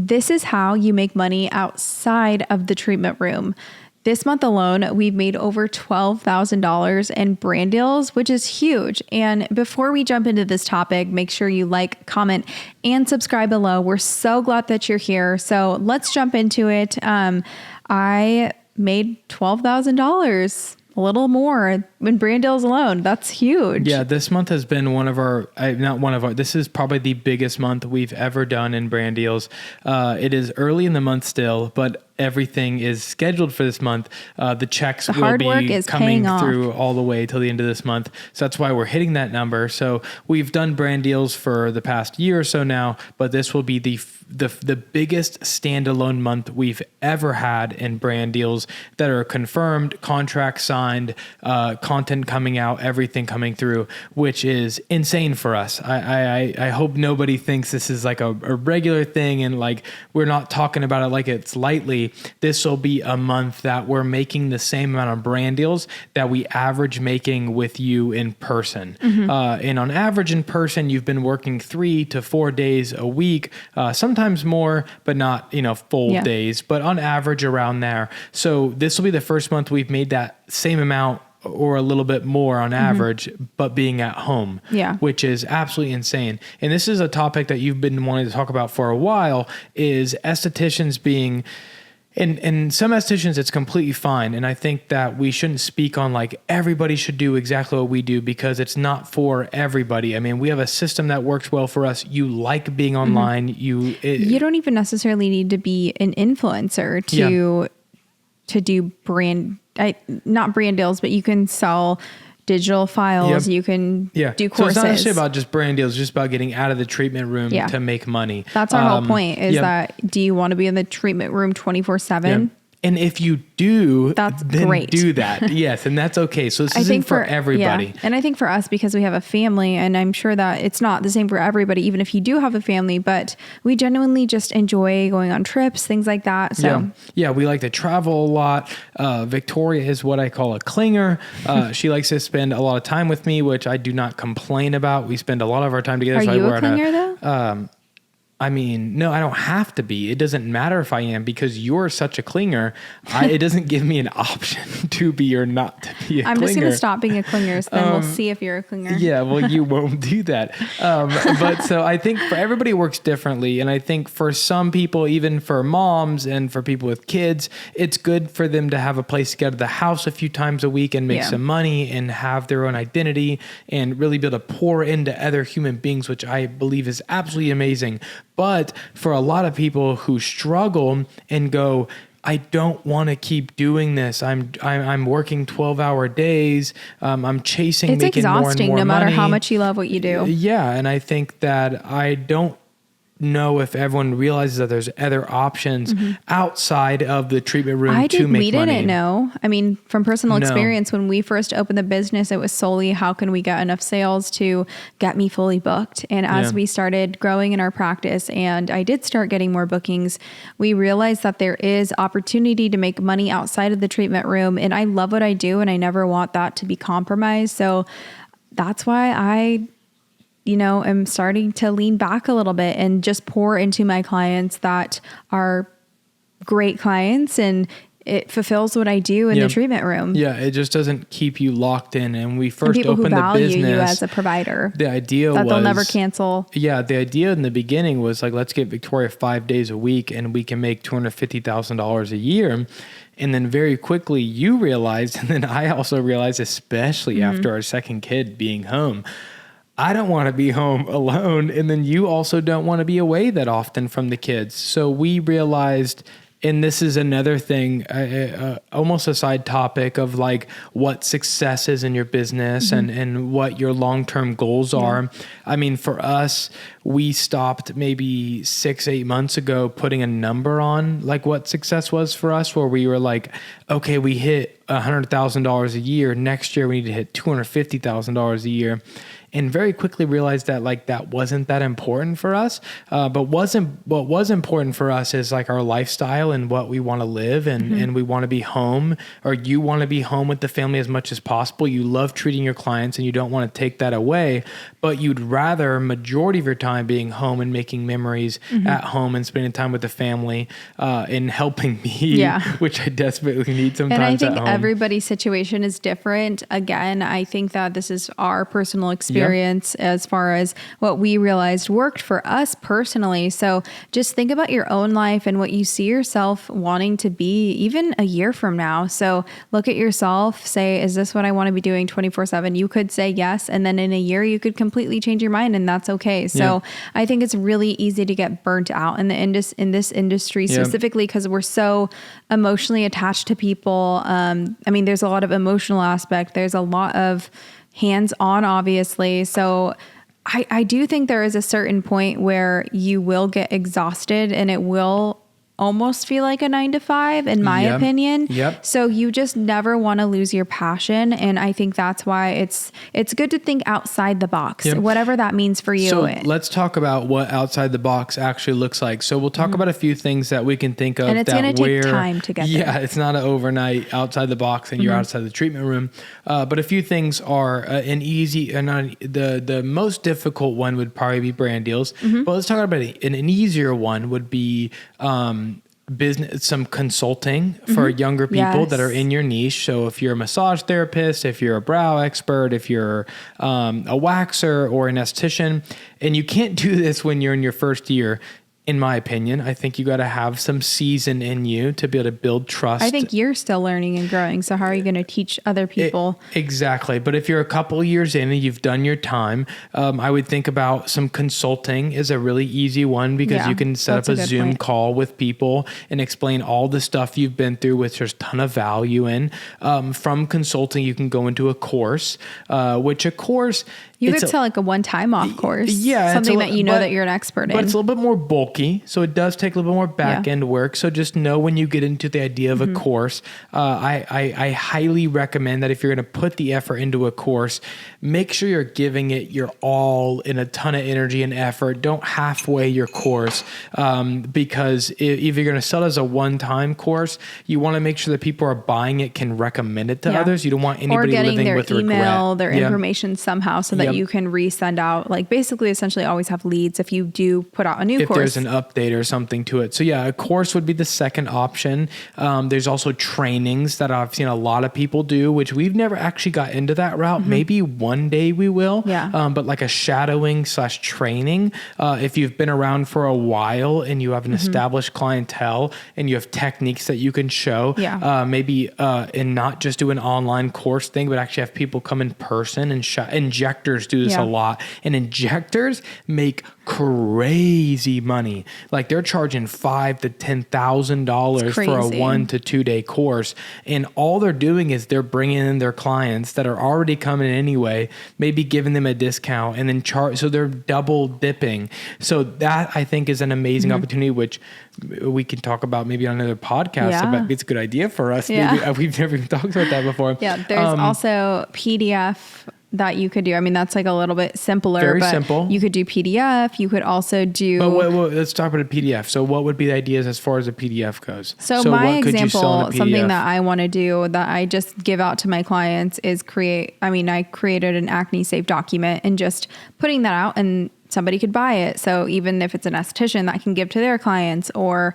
this is how you make money outside of the treatment room. This month alone, we've made over $12,000 in brand deals, which is huge. And before we jump into this topic, make sure you like, comment, and subscribe below. We're so glad that you're here. So let's jump into it. I made $12,000. A little more in brand deals alone. That's huge. Yeah, this month has been this is probably the biggest month we've ever done in brand deals. It is early in the month still, but everything is scheduled for this month. The checks will be coming through all the way till the end of this month. So that's why we're hitting that number. So we've done brand deals for the past year or so now, but this will be the biggest standalone month we've ever had in brand deals that are confirmed, contracts signed, content coming out, everything coming through, which is insane for us. I hope nobody thinks this is like a regular thing and like we're not talking about it like it's lightly. This will be a month that we're making the same amount of brand deals that we average making with you in person. Mm-hmm. And on average in person, you've been working 3 to 4 days a week, sometimes more, but not, full days, but on average around there. So this will be the first month we've made that same amount or a little bit more on average, but being at home, which is absolutely insane. And this is a topic that you've been wanting to talk about for a while, is estheticians being... And some estheticians, it's completely fine. And I think that we shouldn't speak on like everybody should do exactly what we do because it's not for everybody. I mean, we have a system that works well for us. You like being online. You don't even necessarily need to be an influencer to do not brand deals, but you can sell digital files. Yep. You can do courses. So it's not actually about just brand deals, just about getting out of the treatment room to make money. That's our whole point is that do you want to be in the treatment room 24/7? And if you do, that's then great. Do that. Yes. And that's okay. So this isn't for everybody. Yeah. And I think for us, because we have a family, and I'm sure that it's not the same for everybody, even if you do have a family, but we genuinely just enjoy going on trips, things like that. So yeah, we like to travel a lot. Victoria is what I call a clinger. She likes to spend a lot of time with me, which I do not complain about. We spend a lot of our time together. Are you a clinger though? I mean, no, I don't have to be. It doesn't matter if I am because you're such a clinger. It doesn't give me an option to be or not to be a clinger. I'm just going to stop being a clinger, so then we'll see if you're a clinger. Yeah, well, you won't do that. But so I think for everybody it works differently. And I think for some people, even for moms and for people with kids, it's good for them to have a place to get out of the house a few times a week and make some money and have their own identity and really be able to pour into other human beings, which I believe is absolutely amazing. But for a lot of people who struggle and go, I don't want to keep doing this. I'm working 12-hour days. I'm chasing making more and more money. It's exhausting no matter how much you love what you do. Yeah, and I think that I don't know if everyone realizes that there's other options outside of the treatment room to make money. We didn't know. I mean, from personal experience, when we first opened the business, it was solely how can we get enough sales to get me fully booked. And as we started growing in our practice and I did start getting more bookings, we realized that there is opportunity to make money outside of the treatment room. And I love what I do and I never want that to be compromised. So that's why I am starting to lean back a little bit and just pour into my clients that are great clients and it fulfills what I do in the treatment room. Yeah, it just doesn't keep you locked in. And we first opened the business. People who value you as a provider. The idea was... that they'll never cancel. Yeah, the idea in the beginning was like, let's get Victoria 5 days a week and we can make $250,000 a year. And then very quickly you realized, and then I also realized, especially after our second kid being home, I don't want to be home alone. And then you also don't want to be away that often from the kids. So we realized, and this is another thing, almost a side topic of like what success is in your business and what your long-term goals are. I mean, for us, we stopped maybe 6-8 months ago putting a number on like what success was for us, where we were like, okay, we hit $100,000 a year. Next year, we need to hit $250,000 a year. and very quickly realized that like that wasn't that important for us. But what was important for us is like our lifestyle and what we want to live, and we want to be home, or you want to be home with the family as much as possible. You love treating your clients and you don't want to take that away, but you'd rather majority of your time being home and making memories at home and spending time with the family, and helping me, which I desperately need sometimes. And I think at home. everybody's situation is different. Again, I think that this is our personal experience as far as what we realized worked for us personally. So just think about your own life and what you see yourself wanting to be even a year from now. So look at yourself, say, is this what I want to be doing 24/7? You could say yes. And then in a year, you could completely change your mind, and that's okay. So I think it's really easy to get burnt out in this industry specifically because we're so emotionally attached to people. I mean, there's a lot of emotional aspect. There's a lot of hands-on, obviously. So I do think there is a certain point where you will get exhausted and it will almost feel like a 9-to-5 in my opinion. So you just never want to lose your passion. And I think that's why it's good to think outside the box, whatever that means for you. So let's talk about what outside the box actually looks like. So we'll talk about a few things that we can think of. And it's going to take time to get there. Yeah, it's not an overnight outside the box and you're outside the treatment room. But a few things are the most difficult one would probably be brand deals. But let's talk about it. An easier one would be business, some consulting for younger people that are in your niche. So if you're a massage therapist, if you're a brow expert, if you're a waxer or an esthetician, and you can't do this when you're in your first year, in my opinion, I think you got to have some season in you to be able to build trust. I think you're still learning and growing. So how are you going to teach other people? Exactly. But if you're a couple of years in and you've done your time, I would think about some consulting is a really easy one because you can set up a Zoom call with people and explain all the stuff you've been through, which there's a ton of value in. From consulting, you can go into a course, which a course... You could sell like a one-time off course. Yeah. Something that you know that you're an expert in. But it's a little bit more bulky. So it does take a little bit more back-end work. So just know when you get into the idea of a course, I highly recommend that if you're going to put the effort into a course, make sure you're giving it your all in a ton of energy and effort. Don't halfway your course because if you're going to sell it as a one-time course, you want to make sure that people are buying it, can recommend it to others. You don't want anybody living with regret. Or getting their email, their information somehow so that you can resend out, like basically essentially always have leads if you do put out a new course. If there's an update or something to it. So yeah, a course would be the second option. There's also trainings that I've seen a lot of people do, which we've never actually got into that route. Maybe one day we will. But like a shadowing / training, if you've been around for a while and you have an established clientele and you have techniques that you can show, maybe and not just do an online course thing, but actually have people come in person and injectors do this a lot, and injectors make crazy money. Like they're charging $5,000 to $10,000 for a 1 to 2 day course, and all they're doing is they're bringing in their clients that are already coming in anyway, maybe giving them a discount, and then charge. So they're double dipping. So that I think is an amazing opportunity, which we can talk about maybe on another podcast. But it's a good idea for us. Maybe we've never even talked about that before. There's also PDF that you could do. I mean, that's like a little bit simpler. Very simple. You could do PDF. You could also do... But let's talk about a PDF. So what would be the ideas as far as a PDF goes? So my example, something that I want to do that I just give out to my clients is I created an acne safe document and just putting that out, and somebody could buy it. So even if it's an esthetician that can give to their clients, or,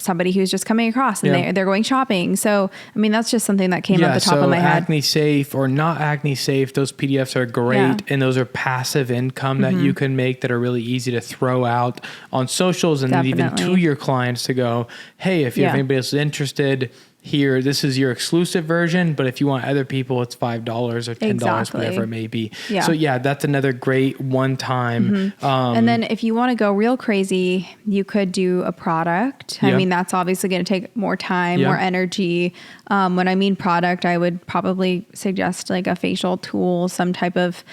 somebody who's just coming across and they're going shopping. So, I mean, that's just something that came at the top of my head. Acne safe or not acne safe, those PDFs are great. And those are passive income that you can make that are really easy to throw out on socials and even to your clients to go, hey, if anybody else is interested, here, this is your exclusive version, but if you want other people, it's $5 or $10, whatever it may be. So that's another great one-time. And then if you want to go real crazy, you could do a product. I mean, that's obviously going to take more time, more energy. When I mean product, I would probably suggest like a facial tool, some type of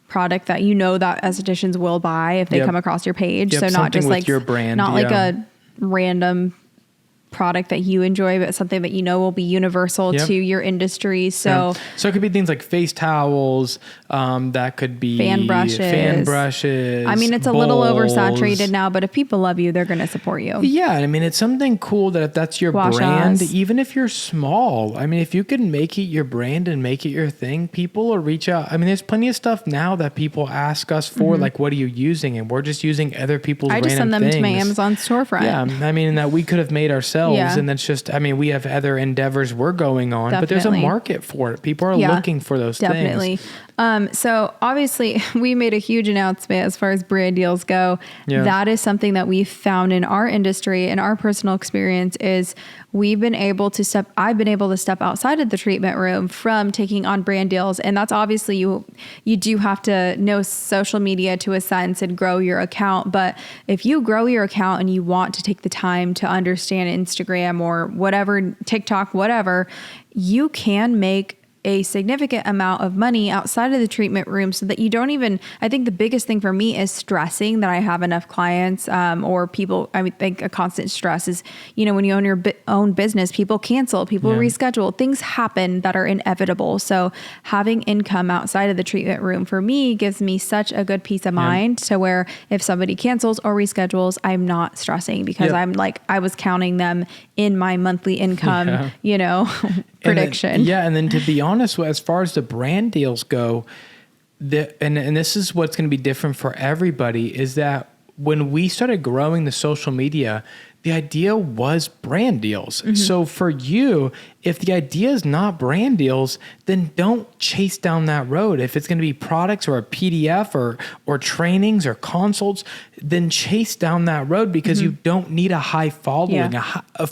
product that that estheticians will buy if they come across your page. So not just like your brand, not like a random product that you enjoy, but something that you know will be universal to your industry. So, so it could be things like face towels. That could be fan brushes. I mean, it's a little oversaturated now, but if people love you, they're going to support you. Yeah. I mean, it's something cool that if that's your brand, even if you're small, I mean, if you can make it your brand and make it your thing, people will reach out. I mean, there's plenty of stuff now that people ask us for, like, what are you using? And we're just using other people's random things. I just send them to my Amazon storefront. Yeah. I mean, that we could have made ourselves. And that's just, I mean, we have other endeavors we're going on, but there's a market for it. People are looking for those things. So obviously we made a huge announcement as far as brand deals go. That is something that we found in our industry and our personal experience is I've been able to step outside of the treatment room from taking on brand deals. And that's obviously you do have to know social media to a sense and grow your account. But if you grow your account and you want to take the time to understand Instagram or whatever, TikTok, whatever, you can make a significant amount of money outside of the treatment room so that you don't even, I think the biggest thing for me is stressing that I have enough clients or people. I think a constant stress is, when you own your own business, people cancel, people reschedule, things happen that are inevitable. So having income outside of the treatment room for me gives me such a good peace of mind to where if somebody cancels or reschedules, I'm not stressing because I'm like, I was counting them in my monthly income, prediction. And then to be honest, as far as the brand deals go, and this is what's going to be different for everybody, is that when we started growing the social media, the idea was brand deals. So for you, if the idea is not brand deals, then don't chase down that road. If it's going to be products or a PDF or trainings or consults, then chase down that road because you don't need a high following.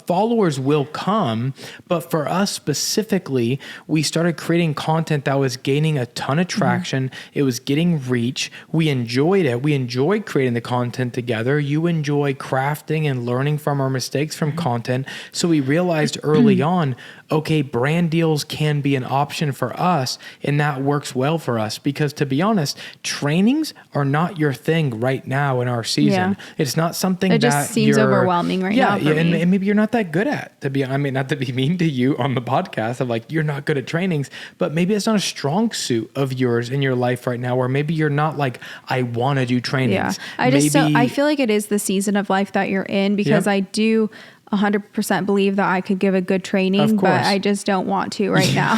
Followers will come, but for us specifically, we started creating content that was gaining a ton of traction. It was getting reach. We enjoyed it. We enjoyed creating the content together. You enjoy crafting and learning from our mistakes from content. So we realized early on, okay, brand deals can be an option for us, and that works well for us because, to be honest, trainings are not your thing right now in our season. It's not something that just seems overwhelming right now for me. And maybe you're not that good at. Not to be mean to you on the podcast of like you're not good at trainings, but maybe it's not a strong suit of yours in your life right now, or maybe you're not like, I want to do trainings. I feel like it is the season of life that you're in because I do 100% believe that I could give a good training, but I just don't want to right now.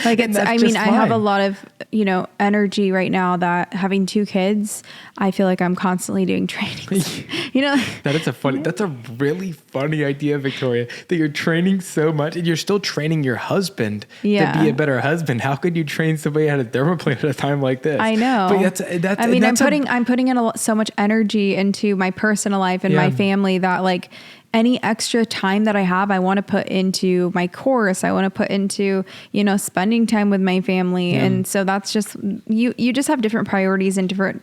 Like it's, I have a lot of, energy right now that having 2 kids, I feel like I'm constantly doing trainings, that's a really funny idea, Victoria, that you're training so much and you're still training your husband to be a better husband. How could you train somebody how to thermoplane at a time like this? I know. But I'm putting in so much energy into my personal life and my family that like, any extra time that I have, I want to put into my course. I want to put into, spending time with my family. And so that's just, you just have different priorities in different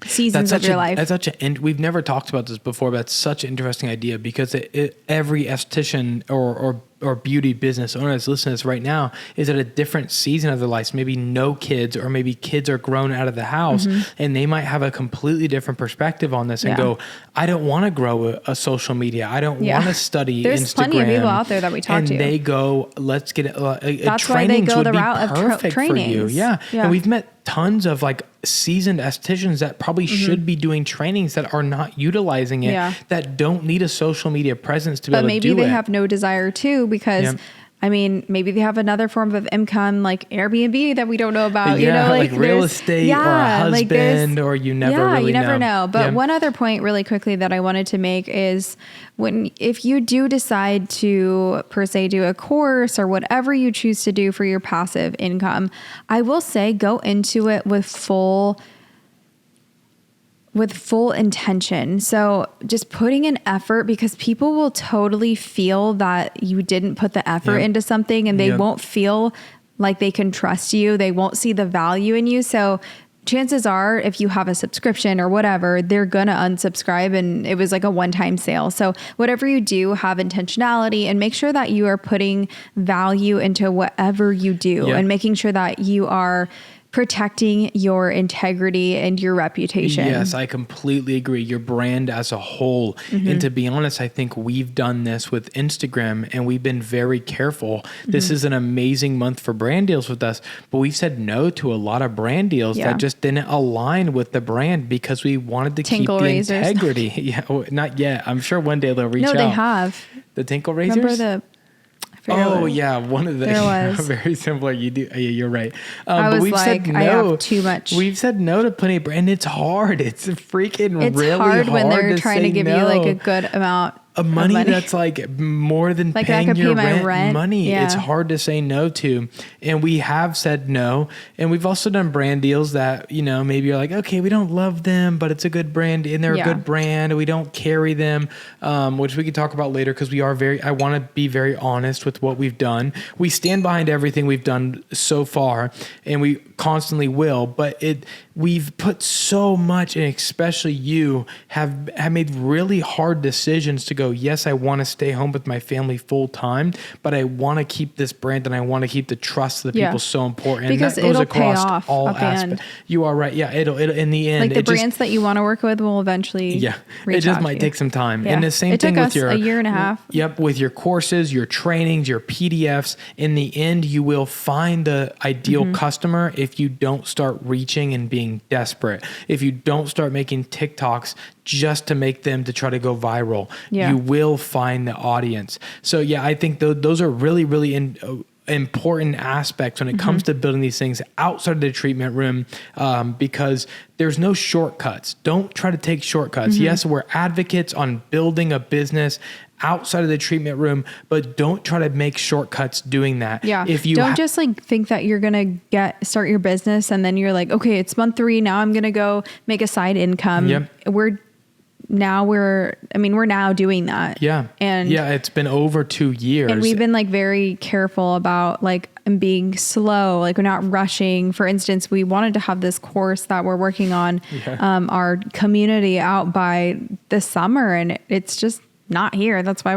seasons of your life. We've never talked about this before, but it's such an interesting idea because every esthetician or beauty business owner that's listening to this right now is at a different season of their lives. Maybe no kids, or maybe kids are grown out of the house and they might have a completely different perspective on this and go, I don't want to grow a social media. I don't want to study There's Instagram. plenty of people out there that we talk to. And they go, let's get that's why they go the route of trainings. And we've met tons of like seasoned estheticians that probably should be doing trainings that are not utilizing it, that don't need a social media presence to be able to do it. But maybe they have no desire to because maybe they have another form of income like Airbnb that we don't know about, like real estate or a husband or you never know. But one other point really quickly that I wanted to make is if you do decide to per se do a course or whatever you choose to do for your passive income, I will say go into it with full intention. So just putting in effort because people will totally feel that you didn't put the effort into something and they won't feel like they can trust you. They won't see the value in you. So chances are if you have a subscription or whatever, they're going to unsubscribe and it was like a one-time sale. So whatever you do, have intentionality and make sure that you are putting value into whatever you do and making sure that you are protecting your integrity and your reputation. Yes, I completely agree. Your brand as a whole. And to be honest, I think we've done this with Instagram and we've been very careful. This is an amazing month for brand deals with us, but we've said no to a lot of brand deals that just didn't align with the brand because we wanted to keep the integrity. Yeah, not yet. I'm sure one day they'll reach out. No, they have. The tinkle razors? Remember one of the there was. Very similar. You do. You're right. I was like, I have too much. We've said no to plenty of brand. It's hard. It's freaking it's really hard when they're trying to give you like a good amount of money that's like more than like paying your rent money. Yeah. It's hard to say no to. And we have said no. And we've also done brand deals that, maybe you're like, okay, we don't love them, but it's a good brand and they're a good brand. We don't carry them, which we can talk about later because I want to be very honest with what we've done. We stand behind everything we've done so far and we constantly will, but we've put so much, and especially you have made really hard decisions to go, yes, I want to stay home with my family full time, but I want to keep this brand and I want to keep the trust of the people so important. Because and that goes it'll across pay off all aspects. You are right. Yeah, it'll in the end. Like the brands that you want to work with will eventually reach it just out might to take some time. Yeah. And the same thing with your a year and a half. Yep, with your courses, your trainings, your PDFs. In the end, you will find the ideal customer if you don't start reaching and being desperate. If you don't start making TikToks just to make them to try to go viral, you will find the audience. So I think those are really, really important aspects when it comes to building these things outside of the treatment room, because there's no shortcuts. Don't try to take shortcuts. Yes, we're advocates on building a business outside of the treatment room, but don't try to make shortcuts doing that. Yeah. If you don't just like think that you're going to start your business and then you're like, okay, it's month 3. Now I'm going to go make a side income. Yep. We're now doing that. Yeah. And it's been over 2 years. And we've been like very careful about like being slow. Like we're not rushing. For instance, we wanted to have this course that we're working on, our community out by the summer, and it's just not here. That's why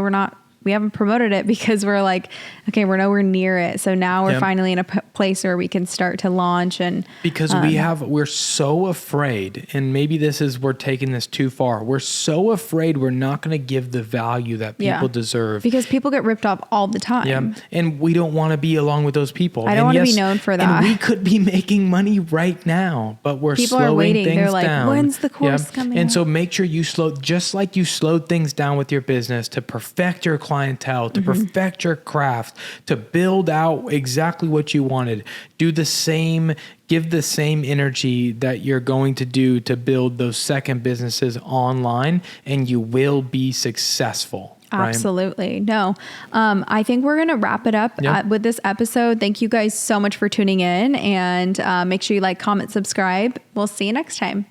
we haven't promoted it, because we're like, okay, we're nowhere near it. So now we're finally in a place where we can start to launch. And because we're so afraid, and maybe we're taking this too far. We're so afraid we're not going to give the value that people deserve, because people get ripped off all the time. Yeah. And we don't want to be along with those people. I don't want to be known for that. And we could be making money right now, but we're people slowing are waiting. things They're like, down. When's the course coming? And so make sure you just like you slowed things down with your business to perfect your clientele, to perfect your craft, to build out exactly what you wanted. Do the same, give the same energy that you're going to do to build those second businesses online, and you will be successful. Absolutely. No. I think we're going to wrap it up with this episode. Thank you guys so much for tuning in, and make sure you like, comment, subscribe. We'll see you next time.